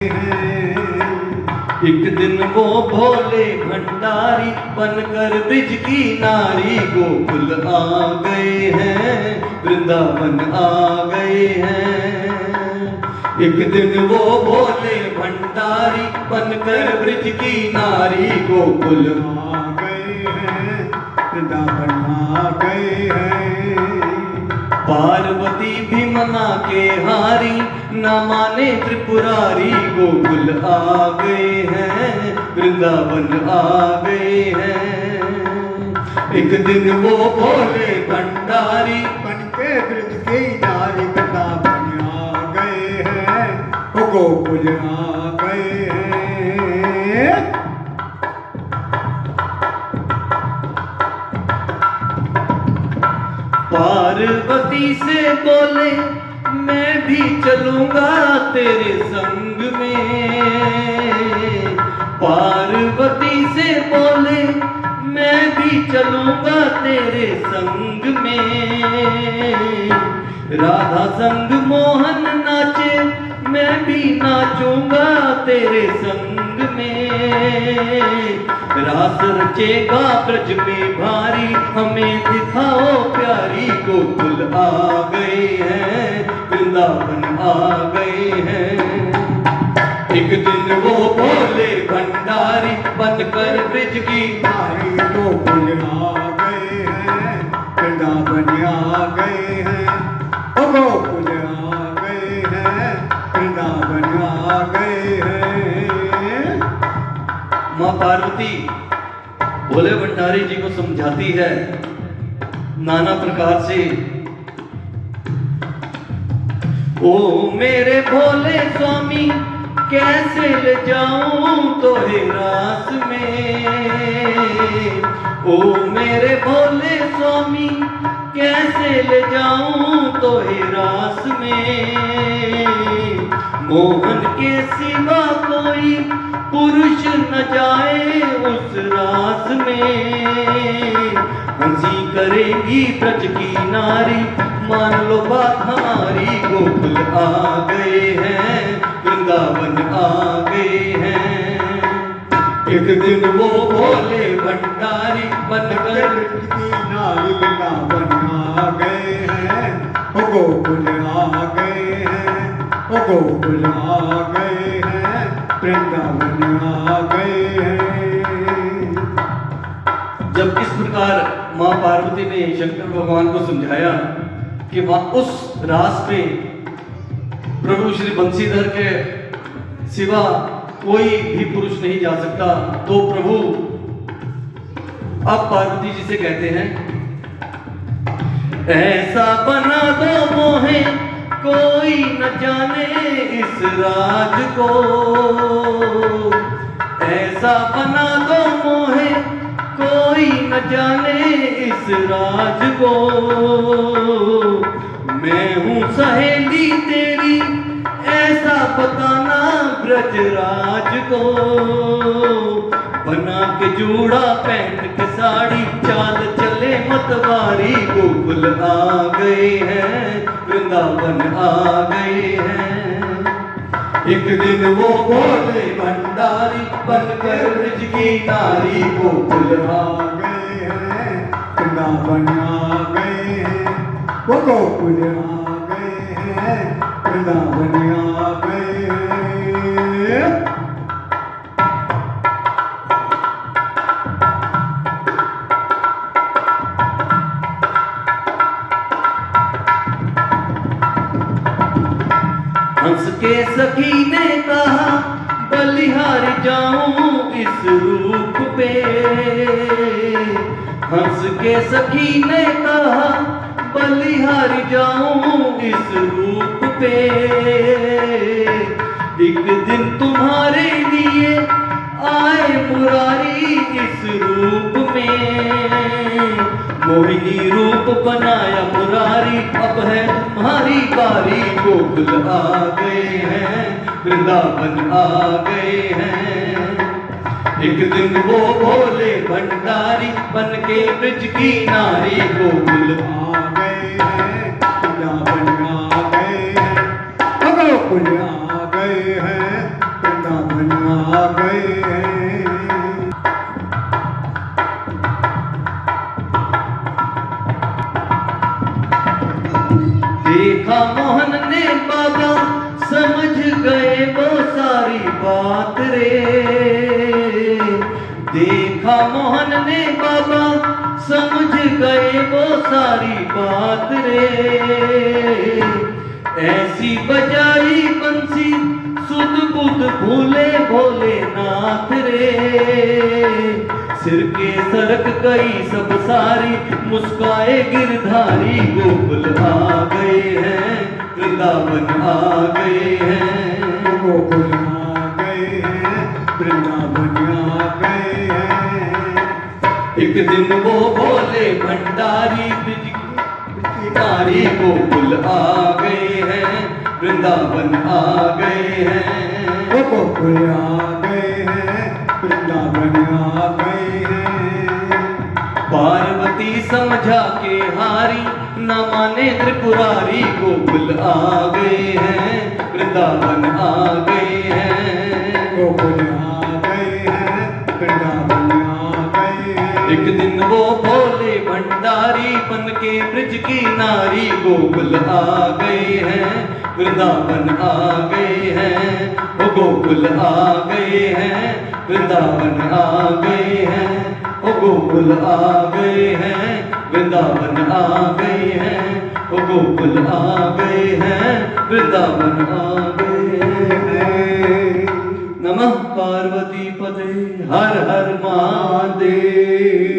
एक दिन वो भोले भंडारी बनकर ब्रिज की नारी गोकुल आ गए हैं, वृंदावन आ गए हैं। एक दिन वो भोले भंडारी बनकर ब्रिज की नारी गोकुल आ गए हैं, वृंदावन आ गए हैं। पार्वती भी मना के हारी, न माने त्रिपुरारी गोकुल आ गए हैं, वृंदावन आ गए हैं। एक दिन वो भोले भंडारी बनके ब्रज की नारी वृंदावन आ गए हैं, वो गोकुल आ गए हैं। पार्वती से बोले मैं भी चलूंगा तेरे संग में। पार्वती से बोले मैं भी चलूंगा तेरे संग में। राधा संग मोहन नाचे मैं भी नाचूंगा तेरे संग में। रास रचेगा ब्रज में भारी, हमें दिखाओ प्यारी गोकुल आ गए हैं, वृंदावन आ गए हैं। एक दिन वो भोले भंडारी बनकर ब्रज की नारी गोकुल आ गए हैं, वृंदावन आ गए हैं, वो गोकुल आ गए हैं, वृंदावन आ गए हैं। माँ पार्वती भोले भंडारी जी को समझाती है नाना प्रकार से। ओ मेरे भोले स्वामी कैसे ले जाऊं तोहे रास में। ओ मेरे भोले स्वामी कैसे ले जाऊं तोहे रास में। मोहन के सिवा कोई पुरुष न जाए उस रास में। हंसी करेगी ब्रज की नारी, मान लो बात हमारी गोकुल आ गए हैं, वृंदावन आ गए हैं। एक दिन वो भोले भंडारी बनकर ब्रज की नारी वृंदावन आ गए हैं, वो गोकुल आ गए हैं, वो गोकुल आ गए हैं, वृंदावन आ गए हैं। जब इस प्रकार माँ पार्वती ने शंकर भगवान को समझाया कि वह उस रास में प्रभु श्री बंसीधर के सिवा कोई भी पुरुष नहीं जा सकता, तो प्रभु अब पार्वती जी से कहते हैं ऐसा बना दो मोहे कोई न जाने इस राज को। ऐसा बना दो मोहे कोई न जाने इस राज को। मैं हूँ सहेली तेरी ऐसा बताना ब्रजराज को। बना के जूड़ा पहन के साड़ी चाल चले मतवारी गोकुल आ गए हैं, वृंदावन आ गए हैं। एक दिन वो भोले भंडारी बनकर ब्रज की नारी गोकुल आ गए हैं, वृंदावन आ गए हैं, वो गोकुल आ गए हैं, वृंदावन आ गए हैं। हंस के सखी ने कहा बलिहार जाऊं इस रूप पे। हंस के सखी ने कहा बलिहार जाऊं इस रूप पे। एक दिन तुम्हारे लिए आए मुरारी इस रूप में। मोहिनी रूप बनाया मुरारी, अब है तुम्हारी बारी गोकुल आ गए हैं, वृंदावन आ गए हैं। एक दिन वो भोले भंडारी बन के ब्रज की नारी गोकुल आ गए हैं, वृंदावन आ गए हैं, वो गोकुल आ गए हैं, बात रे। देखा मोहन ने बाबा समझ गए वो सारी बात रे। ऐसी बजाई बंसी सुध बुध भूले भोलेनाथ रे। सिर के सरक गई सब सारी मुस्काए गिरधारी। गोकुल आ गए हैं वृंदावन आ गए हैं। गोकुल आ गए हैं वृंदावन आ गए हैं। एक दिन वो भोले भंडारी ब्रिज की नारी। गोकुल आ गए हैं वृंदावन आ गए हैं। गोकुल आ गए हैं वृंदावन आ गए हैं। पार्वती समझा के हारी न माने त्रिपुरारी। गोकुल आ गए हैं वृंदावन आ गए हैं। गोकुल आ गए हैं वृंदावन आ गए हैं। एक दिन वो भोले भंडारी बन के ब्रिज की नारी। गोकुल आ गए हैं वृंदावन आ गए हैं। ओ गोकुल आ गए हैं वृंदावन आ गए हैं। ओ गोकुल आ गए हैं वृंदावन आ गए हैं। ओ गोकुल आ गए हैं वृंदावन आ गए हैं। नमः पार्वती पते हर हर महादेव।